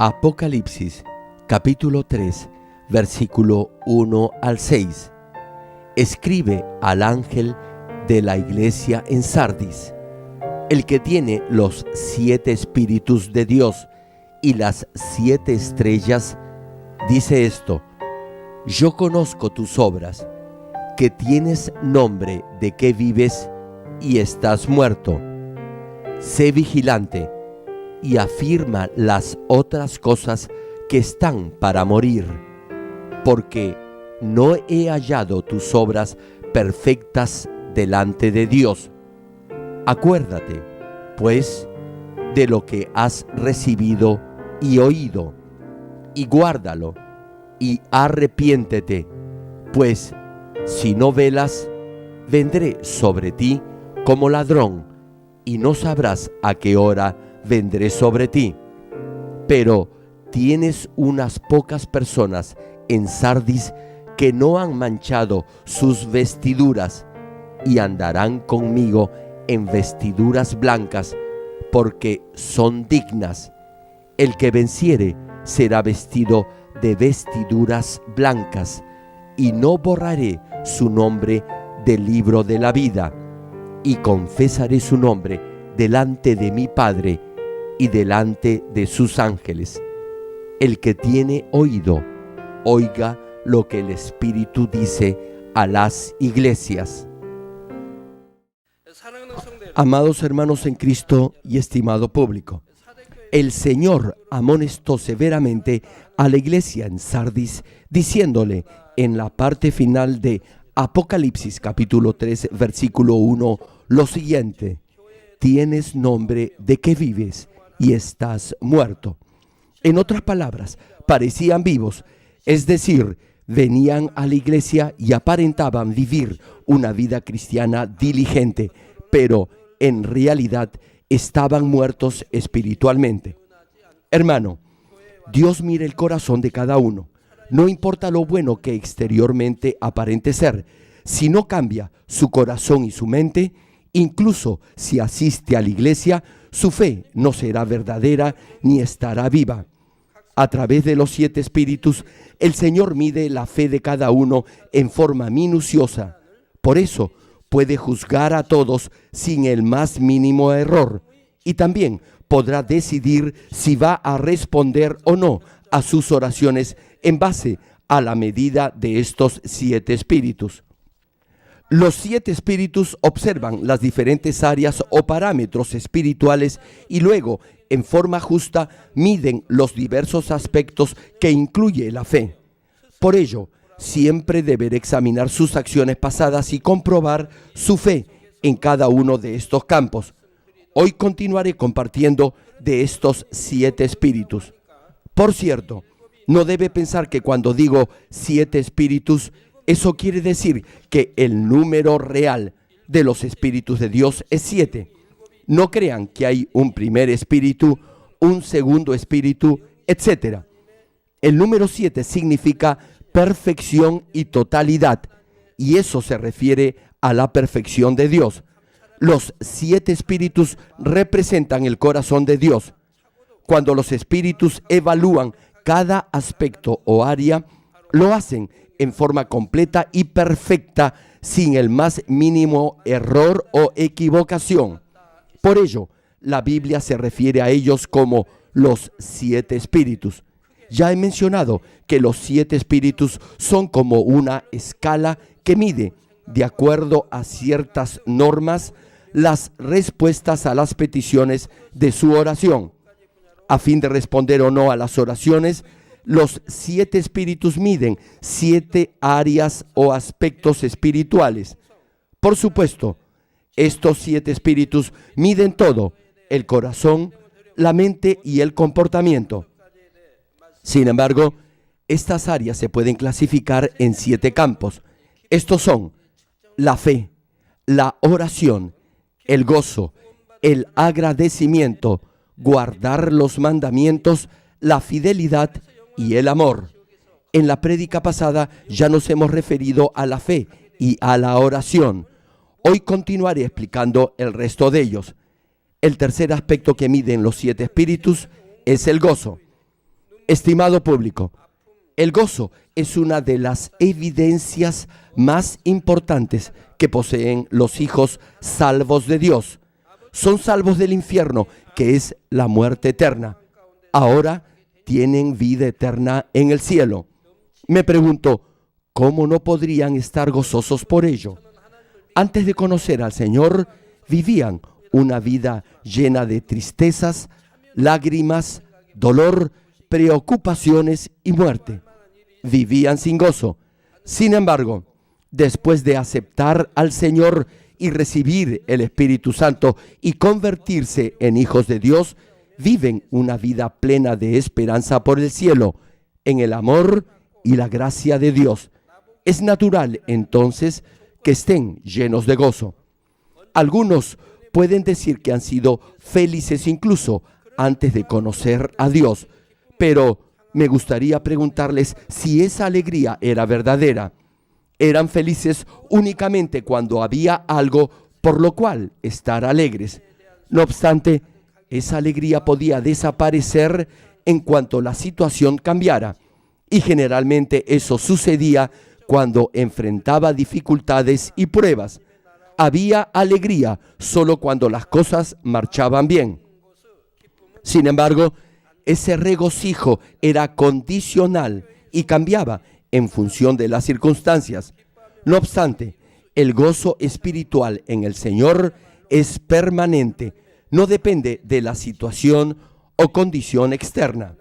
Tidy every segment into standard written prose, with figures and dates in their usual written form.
Apocalipsis, capítulo 3, versículo 1 al 6. Escribe al ángel de la iglesia en Sardis, el que tiene los 7 espíritus de Dios y las 7 estrellas, dice esto: yo conozco tus obras, que tienes nombre de que vives y estás muerto. Sé vigilante y afirma las otras cosas que están para morir, porque no he hallado tus obras perfectas delante de Dios. Acuérdate, pues, de lo que has recibido y oído, y guárdalo, y arrepiéntete, pues si no velas, vendré sobre ti como ladrón, y no sabrás a qué hora vendré sobre ti. Pero tienes unas pocas personas en Sardis que no han manchado sus vestiduras, y andarán conmigo en vestiduras blancas, porque son dignas. El que venciere será vestido de vestiduras blancas, y no borraré su nombre del libro de la vida, y confesaré su nombre delante de mi Padre y delante de sus ángeles. El que tiene oído, oiga lo que el Espíritu dice a las iglesias. Amados hermanos en Cristo y estimado público, el Señor amonestó severamente a la iglesia en Sardis, diciéndole en la parte final de Apocalipsis capítulo 3, versículo 1, lo siguiente: tienes nombre de que vives y estás muerto. En otras palabras, parecían vivos, es decir, venían a la iglesia y aparentaban vivir una vida cristiana diligente, pero en realidad estaban muertos espiritualmente. Hermano, Dios mira el corazón de cada uno. No importa lo bueno que exteriormente aparente ser, si no cambia su corazón y su mente, incluso si asiste a la iglesia, su fe no será verdadera ni estará viva. A través de los 7 espíritus, el Señor mide la fe de cada uno en forma minuciosa. Por eso, puede juzgar a todos sin el más mínimo error, y también podrá decidir si va a responder o no a sus oraciones en base a la medida de estos 7 espíritus. Los 7 espíritus observan las diferentes áreas o parámetros espirituales y luego, en forma justa, miden los diversos aspectos que incluye la fe. Por ello, siempre deberá examinar sus acciones pasadas y comprobar su fe en cada uno de estos campos. Hoy continuaré compartiendo de estos 7 espíritus. Por cierto, no debe pensar que cuando digo 7 espíritus, eso quiere decir que el número real de los espíritus de Dios es 7. No crean que hay un primer espíritu, un segundo espíritu, etc. El número 7 significa perfección y totalidad, y eso se refiere a la perfección de Dios. Los 7 espíritus representan el corazón de Dios. Cuando los espíritus evalúan cada aspecto o área, lo hacen en forma completa y perfecta, sin el más mínimo error o equivocación. Por ello, la Biblia se refiere a ellos como los 7 espíritus. Ya he mencionado que los 7 espíritus son como una escala que mide, de acuerdo a ciertas normas, las respuestas a las peticiones de su oración. A fin de responder o no a las oraciones, los 7 espíritus miden 7 áreas o aspectos espirituales. Por supuesto, estos 7 espíritus miden todo: el corazón, la mente y el comportamiento. Sin embargo, estas áreas se pueden clasificar en 7 campos. Estos son la fe, la oración, el gozo, el agradecimiento, guardar los mandamientos, la fidelidad y el amor. En la prédica pasada ya nos hemos referido a la fe y a la oración. Hoy continuaré explicando el resto de ellos. El tercer aspecto que miden los 7 espíritus es el gozo. Estimado público, el gozo es una de las evidencias más importantes que poseen los hijos salvos de Dios. Son salvos del infierno, que es la muerte eterna. Ahora tienen vida eterna en el cielo. Me pregunto, ¿cómo no podrían estar gozosos por ello? Antes de conocer al Señor, vivían una vida llena de tristezas, lágrimas, dolor, preocupaciones y muerte. Vivían sin gozo. Sin embargo, después de aceptar al Señor y recibir el Espíritu Santo y convertirse en hijos de Dios, viven una vida plena de esperanza por el cielo, en el amor y la gracia de Dios. Es natural, entonces, que estén llenos de gozo. Algunos pueden decir que han sido felices incluso antes de conocer a Dios, pero me gustaría preguntarles si esa alegría era verdadera. Eran felices únicamente cuando había algo por lo cual estar alegres. No obstante, esa alegría podía desaparecer en cuanto la situación cambiara, y generalmente eso sucedía cuando enfrentaba dificultades y pruebas. Había alegría solo cuando las cosas marchaban bien. Sin embargo, ese regocijo era condicional y cambiaba en función de las circunstancias. No obstante, el gozo espiritual en el Señor es permanente, no depende de la situación o condición externa.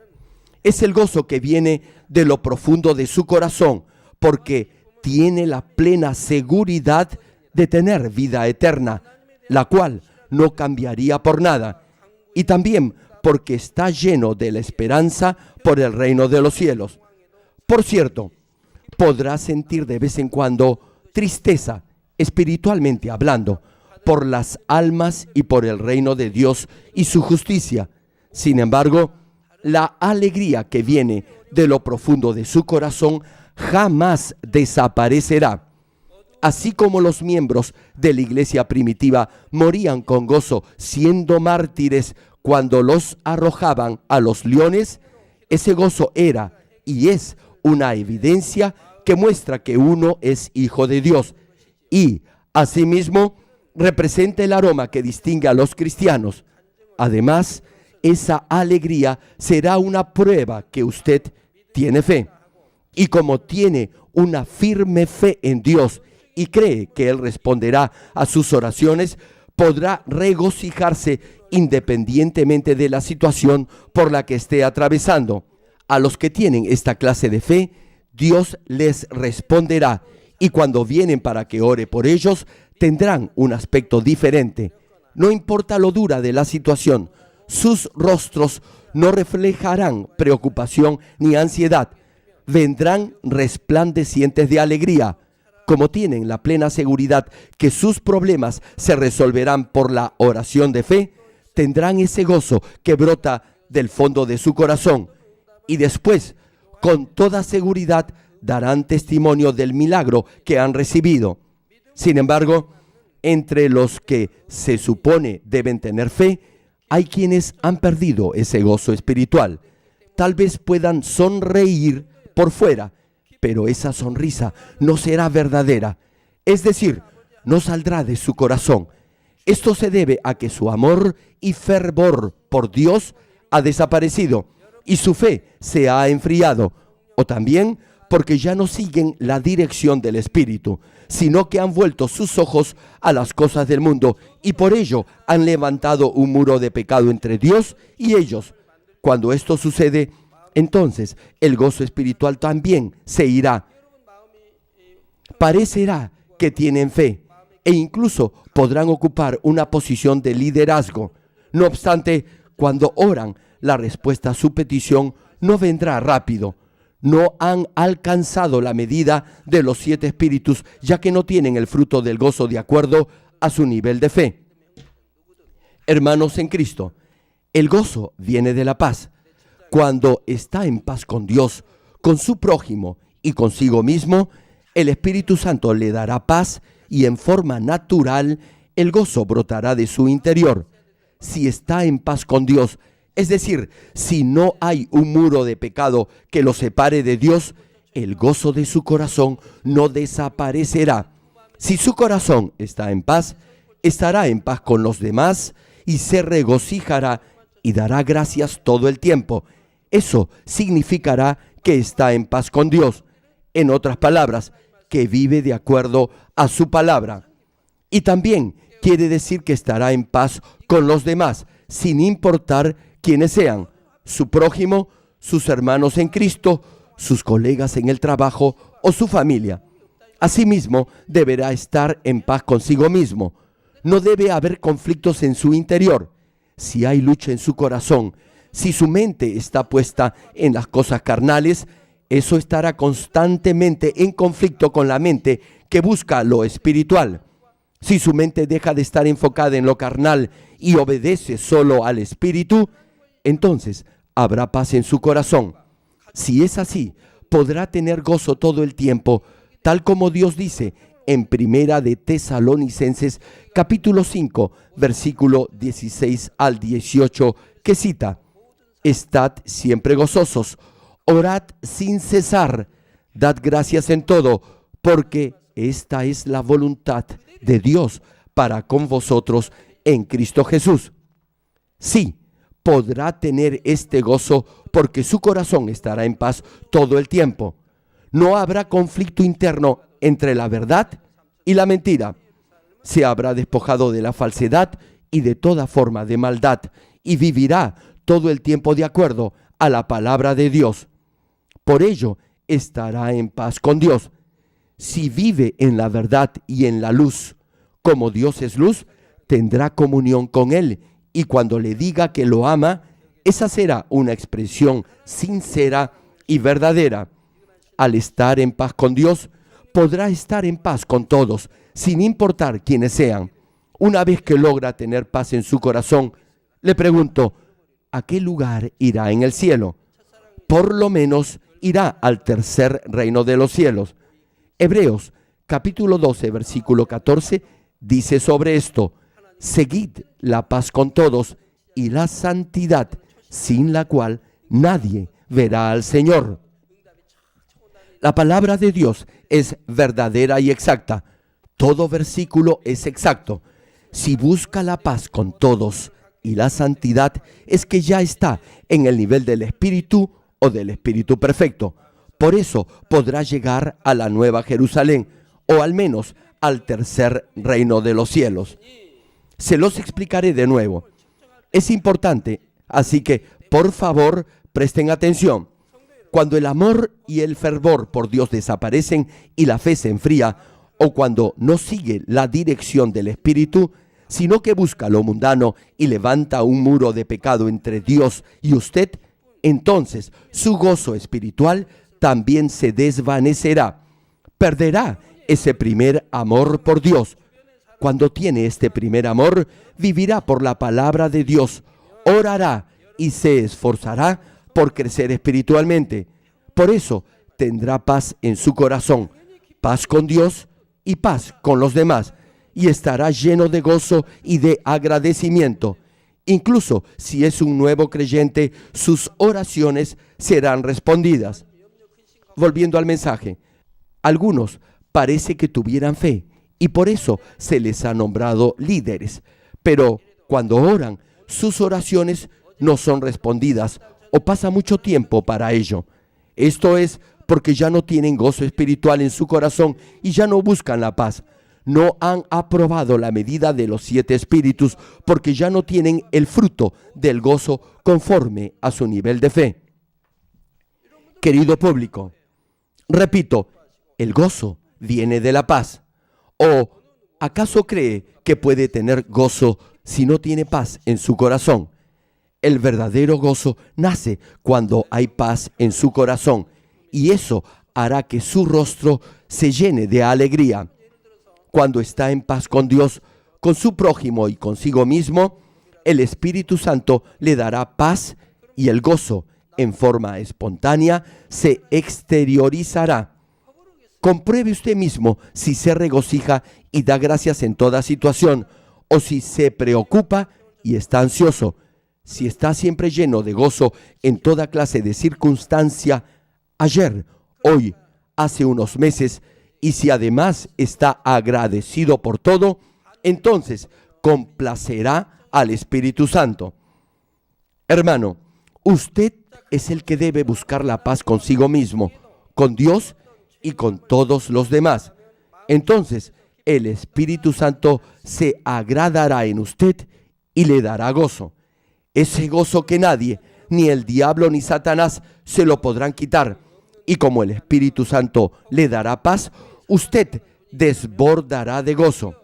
Es el gozo que viene de lo profundo de su corazón, porque tiene la plena seguridad de tener vida eterna, la cual no cambiaría por nada, y también porque está lleno de la esperanza por el reino de los cielos. Por cierto, podrá sentir de vez en cuando tristeza, espiritualmente hablando, por las almas y por el reino de Dios y su justicia. Sin embargo, la alegría que viene de lo profundo de su corazón jamás desaparecerá. Así como los miembros de la iglesia primitiva morían con gozo siendo mártires cuando los arrojaban a los leones, ese gozo era y es una evidencia que muestra que uno es hijo de Dios y, asimismo, representa el aroma que distingue a los cristianos. Además, esa alegría será una prueba que usted tiene fe. Y como tiene una firme fe en Dios y cree que Él responderá a sus oraciones, podrá regocijarse independientemente de la situación por la que esté atravesando. A los que tienen esta clase de fe, Dios les responderá, y cuando vienen para que ore por ellos, tendrán un aspecto diferente. No importa lo dura de la situación, sus rostros no reflejarán preocupación ni ansiedad. Vendrán resplandecientes de alegría. Como tienen la plena seguridad que sus problemas se resolverán por la oración de fe, tendrán ese gozo que brota del fondo de su corazón. Y después, con toda seguridad, darán testimonio del milagro que han recibido. Sin embargo, entre los que se supone deben tener fe, hay quienes han perdido ese gozo espiritual. Tal vez puedan sonreír por fuera, pero esa sonrisa no será verdadera. Es decir, no saldrá de su corazón. Esto se debe a que su amor y fervor por Dios ha desaparecido y su fe se ha enfriado, o también porque ya no siguen la dirección del Espíritu, sino que han vuelto sus ojos a las cosas del mundo y por ello han levantado un muro de pecado entre Dios y ellos. Cuando esto sucede, entonces el gozo espiritual también se irá. Parecerá que tienen fe e incluso podrán ocupar una posición de liderazgo. No obstante, cuando oran, la respuesta a su petición no vendrá rápido. No han alcanzado la medida de los 7 espíritus, ya que no tienen el fruto del gozo de acuerdo a su nivel de fe. Hermanos en Cristo, el gozo viene de la paz. Cuando está en paz con Dios, con su prójimo y consigo mismo, el Espíritu Santo le dará paz y en forma natural el gozo brotará de su interior. Si está en paz con Dios, Es decir, si no hay un muro de pecado que lo separe de Dios, el gozo de su corazón no desaparecerá. Si su corazón está en paz, estará en paz con los demás y se regocijará y dará gracias todo el tiempo. Eso significará que está en paz con Dios. En otras palabras, que vive de acuerdo a su palabra. Y también quiere decir que estará en paz con los demás, sin importar quiénes sean, su prójimo, sus hermanos en Cristo, sus colegas en el trabajo o su familia. Asimismo, deberá estar en paz consigo mismo. No debe haber conflictos en su interior. Si hay lucha en su corazón, si su mente está puesta en las cosas carnales, eso estará constantemente en conflicto con la mente que busca lo espiritual. Si su mente deja de estar enfocada en lo carnal y obedece solo al espíritu, entonces habrá paz en su corazón. Si es así, podrá tener gozo todo el tiempo, tal como Dios dice en Primera de Tesalonicenses, capítulo 5, versículo 16 al 18, que cita: Estad siempre gozosos, orad sin cesar, dad gracias en todo, porque esta es la voluntad de Dios para con vosotros en Cristo Jesús. Sí, podrá tener este gozo porque su corazón estará en paz todo el tiempo. No habrá conflicto interno entre la verdad y la mentira. Se habrá despojado de la falsedad y de toda forma de maldad y vivirá todo el tiempo de acuerdo a la palabra de Dios. Por ello, estará en paz con Dios. Si vive en la verdad y en la luz, como Dios es luz, tendrá comunión con Él, y cuando le diga que lo ama, esa será una expresión sincera y verdadera. Al estar en paz con Dios, podrá estar en paz con todos, sin importar quiénes sean. Una vez que logra tener paz en su corazón, le pregunto, ¿a qué lugar irá en el cielo? Por lo menos irá al tercer reino de los cielos. Hebreos capítulo 12, versículo 14, dice sobre esto: seguid la paz con todos y la santidad, sin la cual nadie verá al Señor. La palabra de Dios es verdadera y exacta. Todo versículo es exacto. Si busca la paz con todos y la santidad, es que ya está en el nivel del Espíritu o del Espíritu perfecto. Por eso podrá llegar a la Nueva Jerusalén, o al menos al tercer reino de los cielos. Se los explicaré de nuevo. Es importante, así que por favor presten atención. Cuando el amor y el fervor por Dios desaparecen y la fe se enfría, o cuando no sigue la dirección del Espíritu, sino que busca lo mundano y levanta un muro de pecado entre Dios y usted, entonces su gozo espiritual también se desvanecerá. Perderá ese primer amor por Dios. Cuando tiene este primer amor, vivirá por la palabra de Dios, orará y se esforzará por crecer espiritualmente. Por eso tendrá paz en su corazón, paz con Dios y paz con los demás, y estará lleno de gozo y de agradecimiento. Incluso si es un nuevo creyente, sus oraciones serán respondidas. Volviendo al mensaje, algunos parece que tuvieran fe y por eso se les ha nombrado líderes, pero cuando oran, sus oraciones no son respondidas o pasa mucho tiempo para ello. Esto es porque ya no tienen gozo espiritual en su corazón y ya no buscan la paz. No han aprobado la medida de los 7 espíritus porque ya no tienen el fruto del gozo conforme a su nivel de fe. Querido público, repito, el gozo viene de la paz. ¿O acaso cree que puede tener gozo si no tiene paz en su corazón? El verdadero gozo nace cuando hay paz en su corazón, y eso hará que su rostro se llene de alegría. Cuando está en paz con Dios, con su prójimo y consigo mismo, el Espíritu Santo le dará paz y el gozo, en forma espontánea, se exteriorizará. Compruebe usted mismo si se regocija y da gracias en toda situación, o si se preocupa y está ansioso. Si está siempre lleno de gozo en toda clase de circunstancia, ayer, hoy, hace unos meses, y si además está agradecido por todo, entonces complacerá al Espíritu Santo. Hermano, usted es el que debe buscar la paz consigo mismo, con Dios y con todos los demás. Entonces, el Espíritu Santo se agradará en usted y le dará gozo. Ese gozo que nadie, ni el diablo ni Satanás, se lo podrán quitar. Y como el Espíritu Santo le dará paz, usted desbordará de gozo.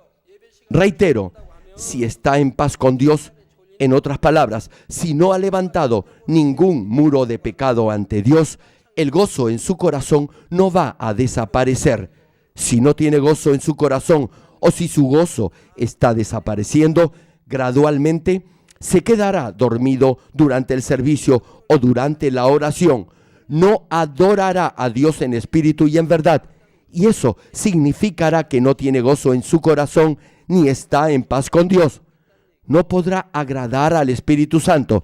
Reitero, si está en paz con Dios, en otras palabras, si no ha levantado ningún muro de pecado ante Dios, el gozo en su corazón no va a desaparecer. Si no tiene gozo en su corazón o si su gozo está desapareciendo, gradualmente se quedará dormido durante el servicio o durante la oración. No adorará a Dios en espíritu y en verdad. Y eso significará que no tiene gozo en su corazón ni está en paz con Dios. No podrá agradar al Espíritu Santo.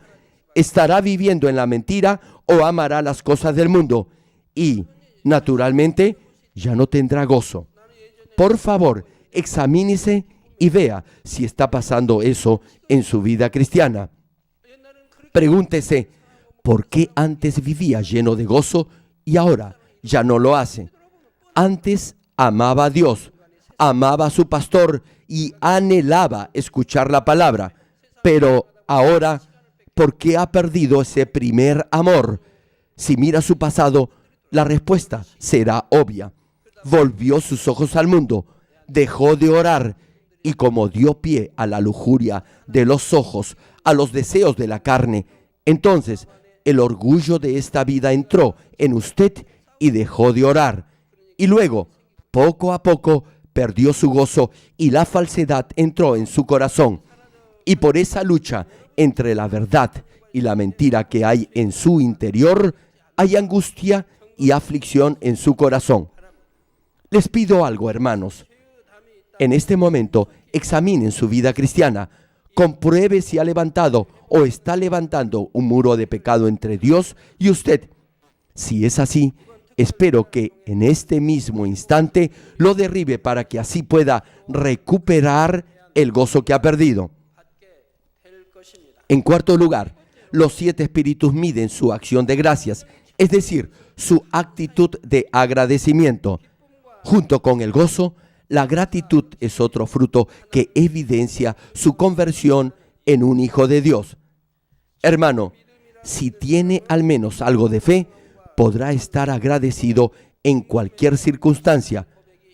Estará viviendo en la mentira o amará las cosas del mundo. Y, naturalmente, ya no tendrá gozo. Por favor, examínese y vea si está pasando eso en su vida cristiana. Pregúntese, ¿por qué antes vivía lleno de gozo y ahora ya no lo hace? Antes amaba a Dios, amaba a su pastor y anhelaba escuchar la palabra. Pero ahora, ¿por qué ha perdido ese primer amor? Si mira su pasado, la respuesta será obvia. Volvió sus ojos al mundo, dejó de orar y como dio pie a la lujuria de los ojos, a los deseos de la carne, entonces el orgullo de esta vida entró en usted y dejó de orar. Y luego, poco a poco, perdió su gozo y la falsedad entró en su corazón. Y por esa lucha entre la verdad y la mentira que hay en su interior, hay angustia y aflicción en su corazón. Les pido algo, hermanos. En este momento, examinen su vida cristiana. Compruebe si ha levantado o está levantando un muro de pecado entre Dios y usted. Si es así, espero que en este mismo instante lo derribe para que así pueda recuperar el gozo que ha perdido. En cuarto lugar, los 7 espíritus miden su acción de gracias, es decir, su actitud de agradecimiento. Junto con el gozo, la gratitud es otro fruto que evidencia su conversión en un hijo de Dios. Hermano, si tiene al menos algo de fe, podrá estar agradecido en cualquier circunstancia.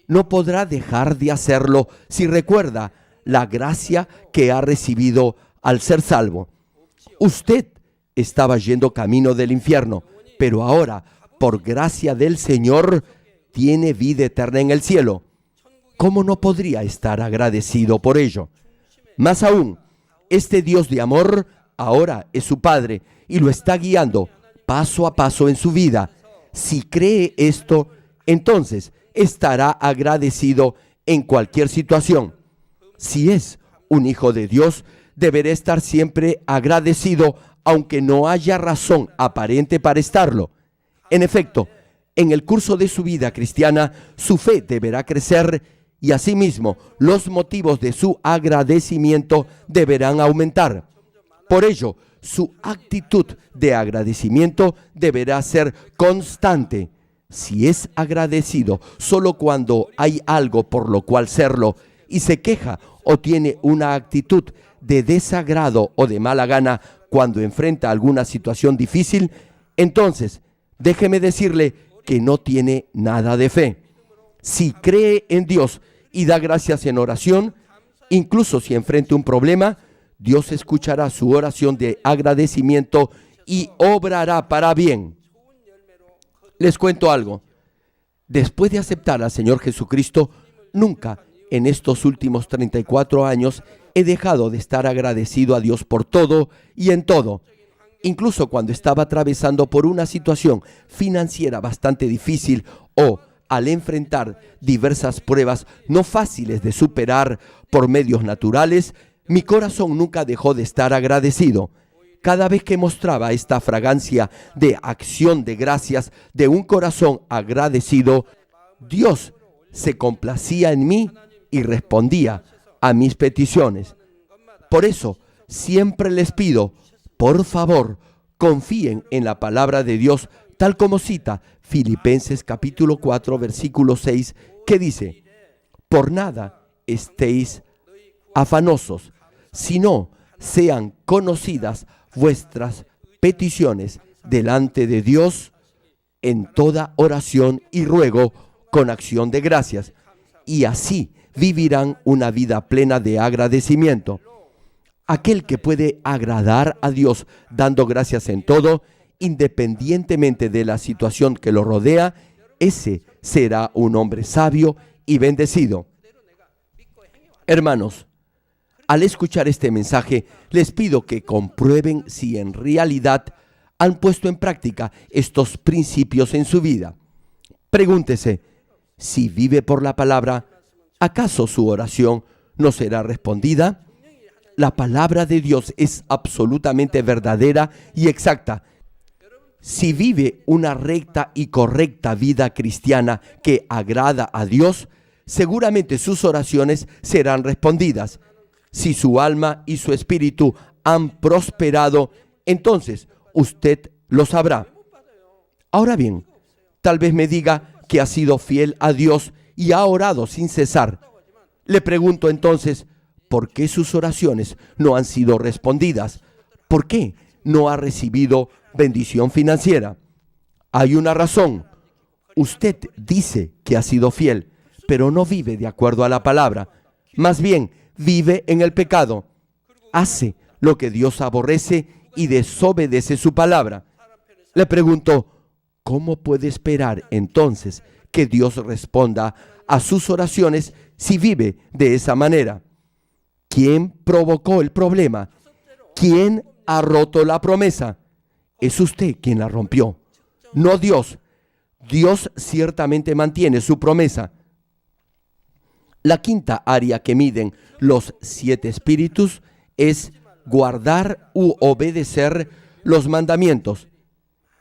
No podrá dejar de hacerlo si recuerda la gracia que ha recibido al ser salvo. Usted estaba yendo camino del infierno, pero ahora, por gracia del Señor, tiene vida eterna en el cielo. ¿Cómo no podría estar agradecido por ello? Más aún, este Dios de amor ahora es su Padre y lo está guiando paso a paso en su vida. Si cree esto, entonces estará agradecido en cualquier situación. Si es un hijo de Dios, deberá estar siempre agradecido, aunque no haya razón aparente para estarlo. En efecto, en el curso de su vida cristiana, su fe deberá crecer y asimismo los motivos de su agradecimiento deberán aumentar. Por ello, su actitud de agradecimiento deberá ser constante. Si es agradecido solo cuando hay algo por lo cual serlo y se queja o tiene una actitud de desagrado o de mala gana cuando enfrenta alguna situación difícil, entonces déjeme decirle que no tiene nada de fe. Si cree en Dios y da gracias en oración, incluso si enfrenta un problema, Dios escuchará su oración de agradecimiento y obrará para bien. Les cuento algo. Después de aceptar al Señor Jesucristo, nunca en estos últimos 34 años he dejado de estar agradecido a Dios por todo y en todo. Incluso cuando estaba atravesando por una situación financiera bastante difícil o al enfrentar diversas pruebas no fáciles de superar por medios naturales, mi corazón nunca dejó de estar agradecido. Cada vez que mostraba esta fragancia de acción de gracias de un corazón agradecido, Dios se complacía en mí y respondía a mis peticiones. Por eso, siempre les pido, por favor, confíen en la palabra de Dios, tal como cita Filipenses capítulo 4, versículo 6, que dice: por nada estéis afanosos, sino sean conocidas vuestras peticiones delante de Dios en toda oración y ruego con acción de gracias, y así vivirán una vida plena de agradecimiento. Aquel que puede agradar a Dios dando gracias en todo, independientemente de la situación que lo rodea, ese será un hombre sabio y bendecido. Hermanos, al escuchar este mensaje, les pido que comprueben si en realidad han puesto en práctica estos principios en su vida. Pregúntese, si vive por la palabra, ¿acaso su oración no será respondida? La palabra de Dios es absolutamente verdadera y exacta. Si vive una recta y correcta vida cristiana que agrada a Dios, seguramente sus oraciones serán respondidas. Si su alma y su espíritu han prosperado, entonces usted lo sabrá. Ahora bien, tal vez me diga que ha sido fiel a Dios y ha orado sin cesar. Le pregunto entonces, ¿por qué sus oraciones no han sido respondidas? ¿Por qué no ha recibido bendición financiera? Hay una razón. Usted dice que ha sido fiel, pero no vive de acuerdo a la palabra. Más bien, vive en el pecado. Hace lo que Dios aborrece y desobedece su palabra. Le pregunto, ¿cómo puede esperar entonces que Dios responda a sus oraciones si vive de esa manera? ¿Quién provocó el problema? ¿Quién ha roto la promesa? Es usted quien la rompió, no Dios. Dios ciertamente mantiene su promesa. La quinta área que miden los 7 espíritus es guardar u obedecer los mandamientos.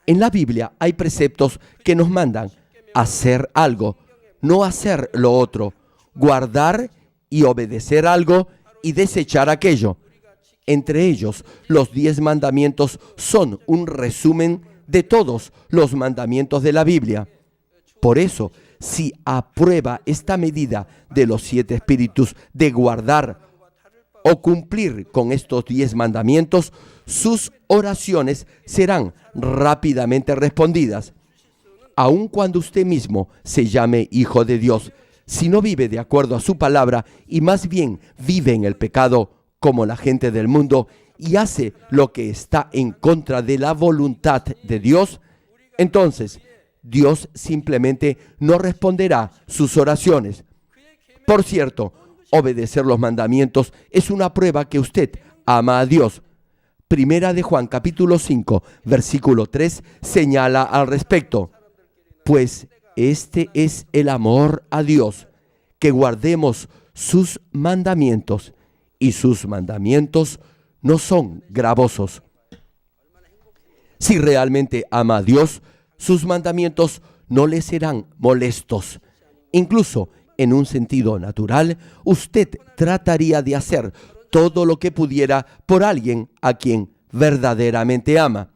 En la Biblia hay preceptos que nos mandan hacer algo, no hacer lo otro, guardar y obedecer algo y desechar aquello. Entre ellos, los 10 mandamientos son un resumen de todos los mandamientos de la Biblia. Por eso, si aprueba esta medida de los 7 espíritus de guardar o cumplir con estos 10 mandamientos, sus oraciones serán rápidamente respondidas. Aun cuando usted mismo se llame hijo de Dios, si no vive de acuerdo a su palabra y más bien vive en el pecado como la gente del mundo y hace lo que está en contra de la voluntad de Dios, entonces Dios simplemente no responderá sus oraciones. Por cierto, obedecer los mandamientos es una prueba que usted ama a Dios. Primera de Juan capítulo 5, versículo 3 señala al respecto. Pues este es el amor a Dios, que guardemos sus mandamientos, y sus mandamientos no son gravosos. Si realmente ama a Dios, sus mandamientos no le serán molestos. Incluso en un sentido natural, usted trataría de hacer todo lo que pudiera por alguien a quien verdaderamente ama.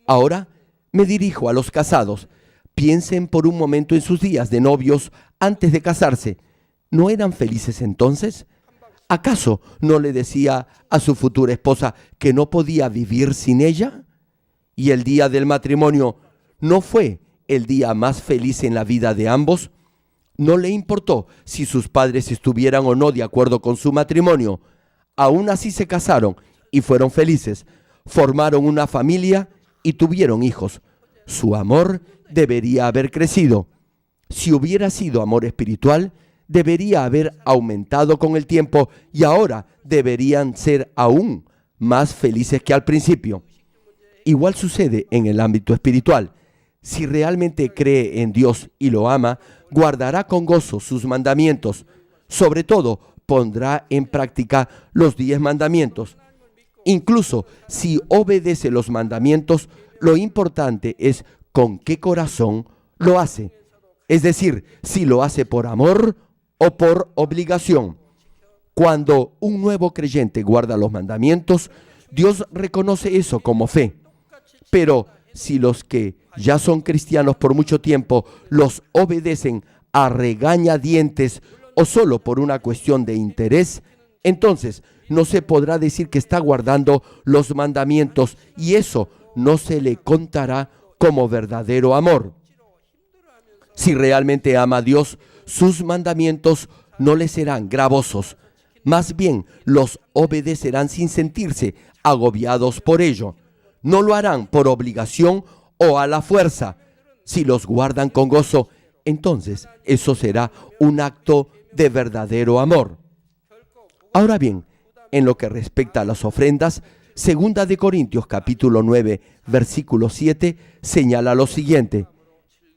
Ahora me dirijo a los casados. Piensen por un momento en sus días de novios antes de casarse. ¿No eran felices entonces? ¿Acaso no le decía a su futura esposa que no podía vivir sin ella? ¿Y el día del matrimonio no fue el día más feliz en la vida de ambos? No le importó si sus padres estuvieran o no de acuerdo con su matrimonio. Aún así se casaron y fueron felices. Formaron una familia y tuvieron hijos. Su amor debería haber crecido. Si hubiera sido amor espiritual, debería haber aumentado con el tiempo y ahora deberían ser aún más felices que al principio. Igual sucede en el ámbito espiritual. Si realmente cree en Dios y lo ama, guardará con gozo sus mandamientos. Sobre todo, pondrá en práctica los 10 mandamientos. Incluso si obedece los mandamientos, lo importante es con qué corazón lo hace. Es decir, si lo hace por amor o por obligación. Cuando un nuevo creyente guarda los mandamientos, Dios reconoce eso como fe. Pero si los que ya son cristianos por mucho tiempo los obedecen a regañadientes o solo por una cuestión de interés, entonces no se podrá decir que está guardando los mandamientos y eso no se le contará como verdadero amor. Si realmente ama a Dios, sus mandamientos no le serán gravosos. Más bien, los obedecerán sin sentirse agobiados por ello. No lo harán por obligación o a la fuerza. Si los guardan con gozo, entonces eso será un acto de verdadero amor. Ahora bien, en lo que respecta a las ofrendas, 2 de Corintios capítulo 9, versículo 7, señala lo siguiente: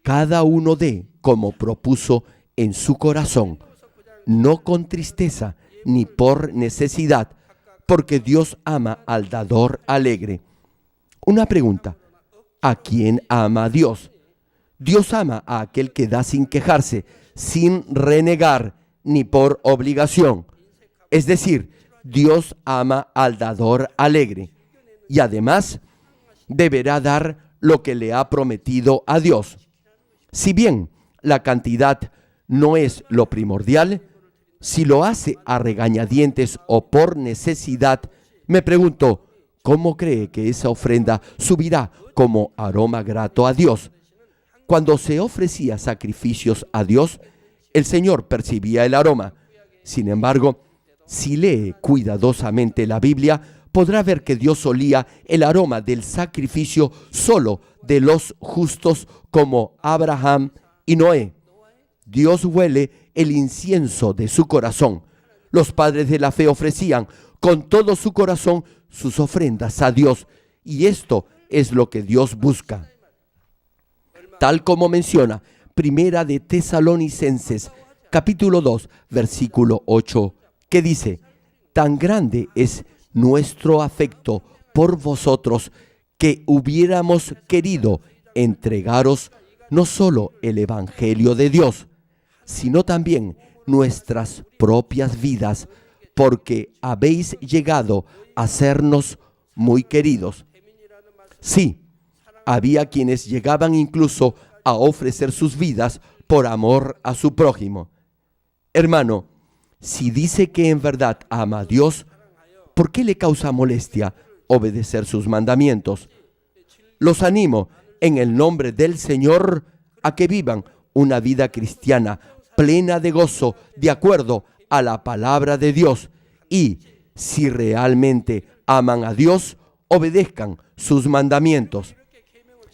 cada uno dé como propuso en su corazón, no con tristeza ni por necesidad, porque Dios ama al dador alegre. Una pregunta: ¿a quién ama Dios? Dios ama a aquel que da sin quejarse, sin renegar, ni por obligación. Es decir, Dios ama al dador alegre y además deberá dar lo que le ha prometido a Dios. Si bien la cantidad no es lo primordial, si lo hace a regañadientes o por necesidad, me pregunto, ¿cómo cree que esa ofrenda subirá como aroma grato a Dios? Cuando se ofrecía sacrificios a Dios, el Señor percibía el aroma. Sin embargo, si lee cuidadosamente la Biblia, podrá ver que Dios olía el aroma del sacrificio solo de los justos como Abraham y Noé. Dios huele el incienso de su corazón. Los padres de la fe ofrecían con todo su corazón sus ofrendas a Dios, y esto es lo que Dios busca. Tal como menciona Primera de Tesalonicenses, capítulo 2, versículo 8, que dice: tan grande es nuestro afecto por vosotros que hubiéramos querido entregaros no solo el Evangelio de Dios, sino también nuestras propias vidas, porque habéis llegado a sernos muy queridos. Sí, había quienes llegaban incluso a ofrecer sus vidas por amor a su prójimo. Hermano, si dice que en verdad ama a Dios, ¿por qué le causa molestia obedecer sus mandamientos? Los animo en el nombre del Señor a que vivan una vida cristiana plena de gozo, de acuerdo a la palabra de Dios, y si realmente aman a Dios, obedezcan sus mandamientos.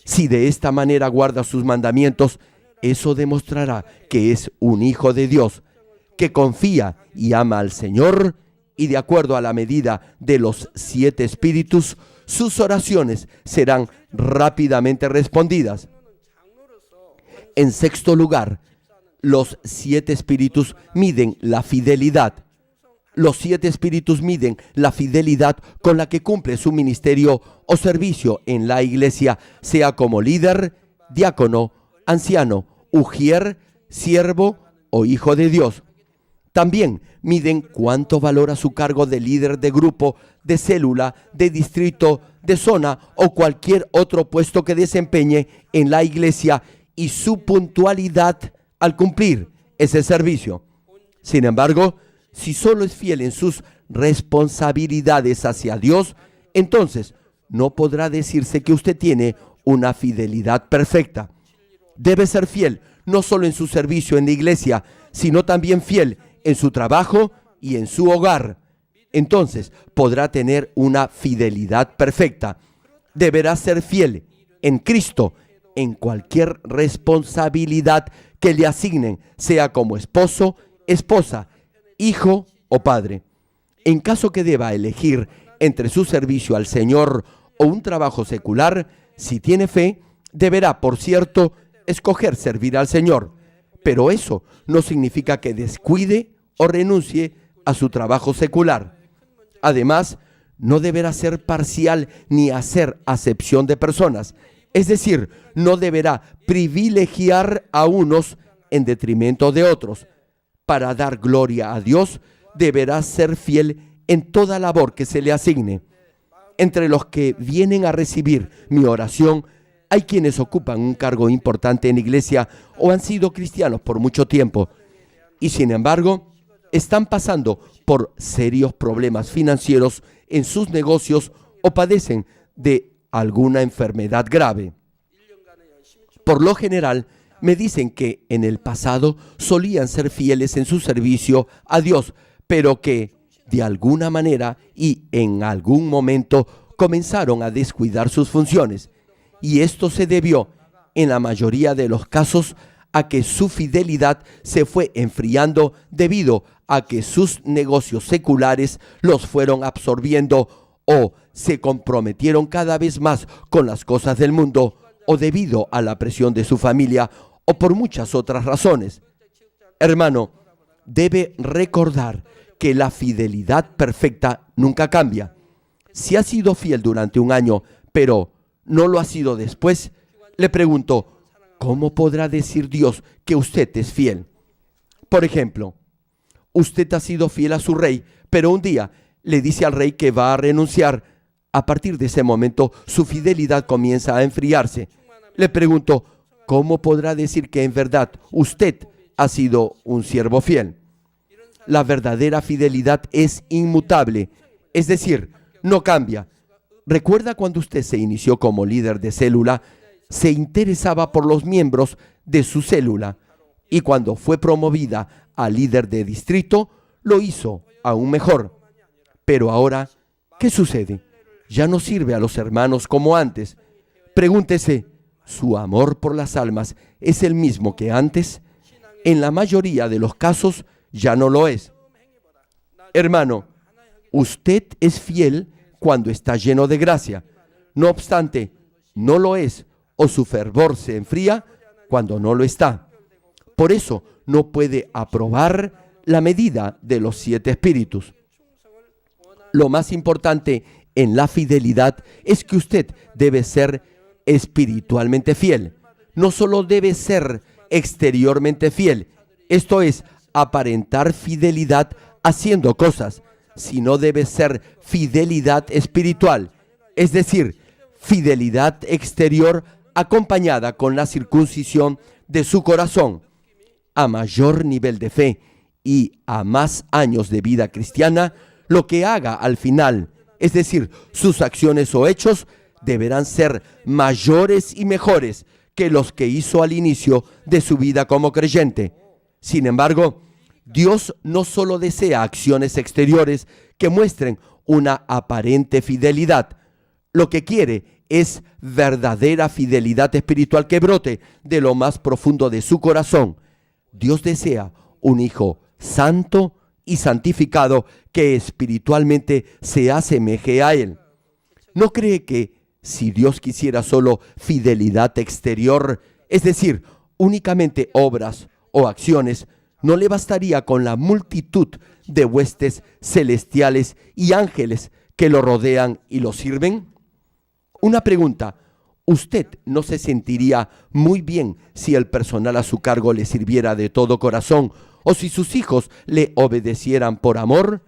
Si de esta manera guarda sus mandamientos, eso demostrará que es un hijo de Dios, que confía y ama al Señor, y de acuerdo a la medida de los 7 espíritus, sus oraciones serán rápidamente respondidas. En sexto lugar, los 7 espíritus miden la fidelidad. Los 7 espíritus miden la fidelidad con la que cumple su ministerio o servicio en la iglesia, sea como líder, diácono, anciano, ujier, siervo o hijo de Dios. También miden cuánto valora su cargo de líder de grupo, de célula, de distrito, de zona o cualquier otro puesto que desempeñe en la iglesia y su puntualidad al cumplir ese servicio. Sin embargo, si solo es fiel en sus responsabilidades hacia Dios, entonces no podrá decirse que usted tiene una fidelidad perfecta. Debe ser fiel no solo en su servicio en la iglesia, sino también fiel en su trabajo y en su hogar. Entonces podrá tener una fidelidad perfecta. Deberá ser fiel en Cristo en cualquier responsabilidad que le asignen, sea como esposo, esposa, hijo o padre. En caso que deba elegir entre su servicio al Señor o un trabajo secular, si tiene fe, deberá, por cierto, escoger servir al Señor. Pero eso no significa que descuide o renuncie a su trabajo secular. Además, no deberá ser parcial ni hacer acepción de personas. Es decir, no deberá privilegiar a unos en detrimento de otros. Para dar gloria a Dios, deberá ser fiel en toda labor que se le asigne. Entre los que vienen a recibir mi oración, hay quienes ocupan un cargo importante en la iglesia o han sido cristianos por mucho tiempo y sin embargo están pasando por serios problemas financieros en sus negocios o padecen de alguna enfermedad grave. Por lo general, me dicen que en el pasado solían ser fieles en su servicio a Dios, pero que de alguna manera y en algún momento comenzaron a descuidar sus funciones. Y esto se debió, en la mayoría de los casos, a que su fidelidad se fue enfriando debido a que sus negocios seculares los fueron absorbiendo o se comprometieron cada vez más con las cosas del mundo o debido a la presión de su familia o por muchas otras razones. Hermano, debe recordar que la fidelidad perfecta nunca cambia. Si ha sido fiel durante un año, pero no lo ha sido después, le pregunto, ¿cómo podrá decir Dios que usted es fiel? Por ejemplo, usted ha sido fiel a su rey, pero un día le dice al rey que va a renunciar. A partir de ese momento, su fidelidad comienza a enfriarse. Le pregunto, ¿cómo podrá decir que en verdad usted ha sido un siervo fiel? La verdadera fidelidad es inmutable, es decir, no cambia. ¿Recuerda cuando usted se inició como líder de célula? Se interesaba por los miembros de su célula y cuando fue promovida a líder de distrito, lo hizo aún mejor. Pero ahora, ¿qué sucede? Ya no sirve a los hermanos como antes. Pregúntese, ¿su amor por las almas es el mismo que antes? En la mayoría de los casos, ya no lo es. Hermano, usted es fiel cuando está lleno de gracia. No obstante, no lo es o su fervor se enfría cuando no lo está. Por eso no puede aprobar la medida de los 7 espíritus. Lo más importante en la fidelidad es que usted debe ser espiritualmente fiel. No solo debe ser exteriormente fiel, esto es, aparentar fidelidad haciendo cosas, sino debe ser fidelidad espiritual, es decir, fidelidad exterior acompañada con la circuncisión de su corazón. A mayor nivel de fe y a más años de vida cristiana, lo que haga al final, es decir, sus acciones o hechos, deberán ser mayores y mejores que los que hizo al inicio de su vida como creyente. Sin embargo, Dios no solo desea acciones exteriores que muestren una aparente fidelidad. Lo que quiere es verdadera fidelidad espiritual que brote de lo más profundo de su corazón. Dios desea un hijo santo y santificado que espiritualmente se asemeje a Él. ¿No cree que si Dios quisiera solo fidelidad exterior, es decir, únicamente obras o acciones, no le bastaría con la multitud de huestes celestiales y ángeles que lo rodean y lo sirven? Una pregunta, ¿usted no se sentiría muy bien si el personal a su cargo le sirviera de todo corazón o si sus hijos le obedecieran por amor?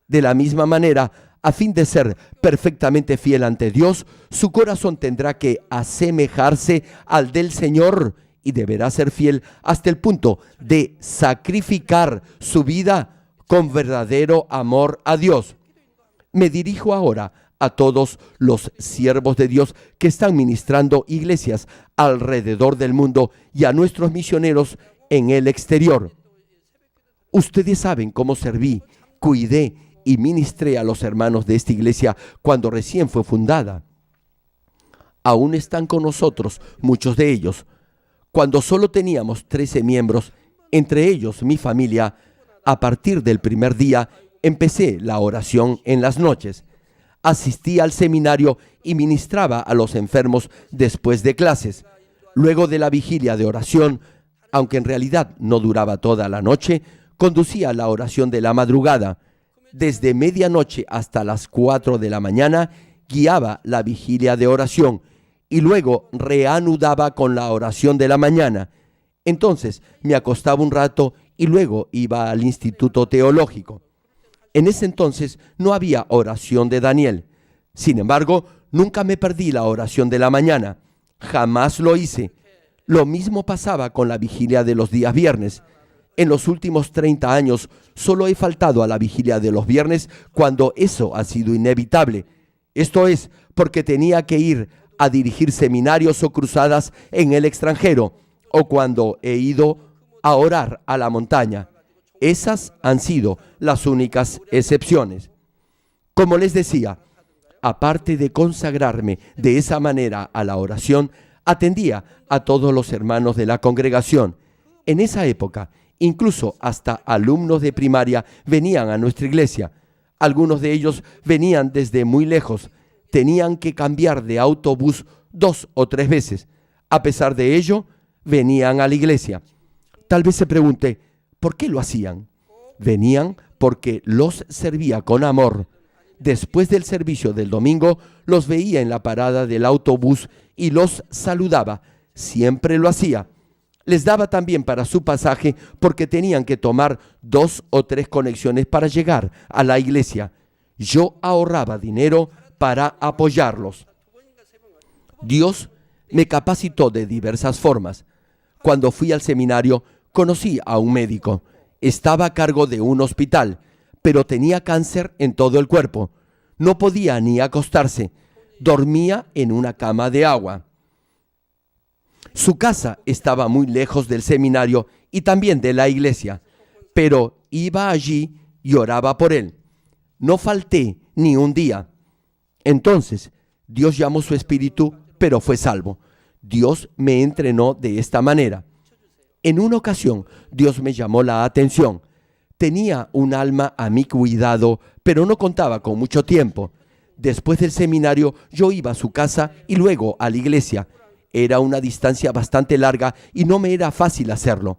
De la misma manera, a fin de ser perfectamente fiel ante Dios, su corazón tendrá que asemejarse al del Señor y deberá ser fiel hasta el punto de sacrificar su vida con verdadero amor a Dios. Me dirijo ahora a todos los siervos de Dios que están ministrando iglesias alrededor del mundo y a nuestros misioneros en el exterior. Ustedes saben cómo serví, cuidé y ministré a los hermanos de esta iglesia cuando recién fue fundada. Aún están con nosotros muchos de ellos. Cuando solo teníamos 13 miembros, entre ellos mi familia, a partir del primer día empecé la oración en las noches. Asistí al seminario y ministraba a los enfermos después de clases. Luego de la vigilia de oración, aunque en realidad no duraba toda la noche, conducía la oración de la madrugada. desde medianoche hasta las 4 de la mañana, guiaba la vigilia de oración y luego reanudaba con la oración de la mañana. Entonces me acostaba un rato y luego iba al instituto teológico. En ese entonces no había oración de Daniel. Sin embargo, nunca me perdí la oración de la mañana. Jamás lo hice. Lo mismo pasaba con la vigilia de los días viernes. En los últimos 30 años solo he faltado a la vigilia de los viernes cuando eso ha sido inevitable. Esto es, porque tenía que ir a dirigir seminarios o cruzadas en el extranjero, o cuando he ido a orar a la montaña. Esas han sido las únicas excepciones. Como les decía, aparte de consagrarme de esa manera a la oración, atendía a todos los hermanos de la congregación. En esa época, incluso hasta alumnos de primaria venían a nuestra iglesia. Algunos de ellos venían desde muy lejos. Tenían que cambiar de autobús 2 o 3 veces. A pesar de ello, venían a la iglesia. Tal vez se pregunte, ¿por qué lo hacían? Venían porque los servía con amor. Después del servicio del domingo, los veía en la parada del autobús y los saludaba. Siempre lo hacía. Les daba también para su pasaje porque tenían que tomar 2 o 3 conexiones para llegar a la iglesia. Yo ahorraba dinero para apoyarlos. Dios me capacitó de diversas formas. Cuando fui al seminario, conocí a un médico. Estaba a cargo de un hospital, pero tenía cáncer en todo el cuerpo. No podía ni acostarse. Dormía en una cama de agua. Su casa estaba muy lejos del seminario y también de la iglesia, pero iba allí y oraba por él. No falté ni un día. Entonces, Dios llamó su espíritu, pero fue salvo. Dios me entrenó de esta manera. En una ocasión, Dios me llamó la atención. Tenía un alma a mi cuidado, pero no contaba con mucho tiempo. Después del seminario, yo iba a su casa y luego a la iglesia. Era una distancia bastante larga y no me era fácil hacerlo.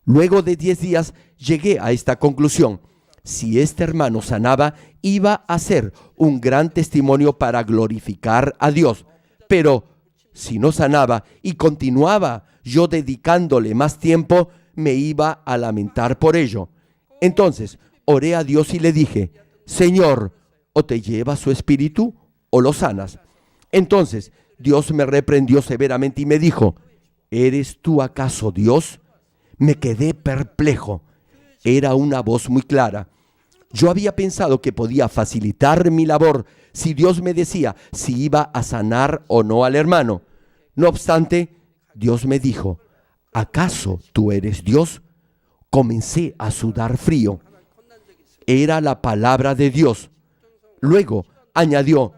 Luego de 10 días, llegué a esta conclusión. Si este hermano sanaba, iba a ser un gran testimonio para glorificar a Dios. Pero si no sanaba y continuaba yo dedicándole más tiempo, me iba a lamentar por ello. Entonces oré a Dios y le dije, Señor, o te lleva su espíritu o lo sanas. Entonces Dios me reprendió severamente y me dijo, ¿eres tú acaso Dios? Me quedé perplejo. Era una voz muy clara. Yo había pensado que podía facilitar mi labor si Dios me decía si iba a sanar o no al hermano. No obstante, Dios me dijo, ¿acaso tú eres Dios? Comencé a sudar frío. Era la palabra de Dios. Luego añadió,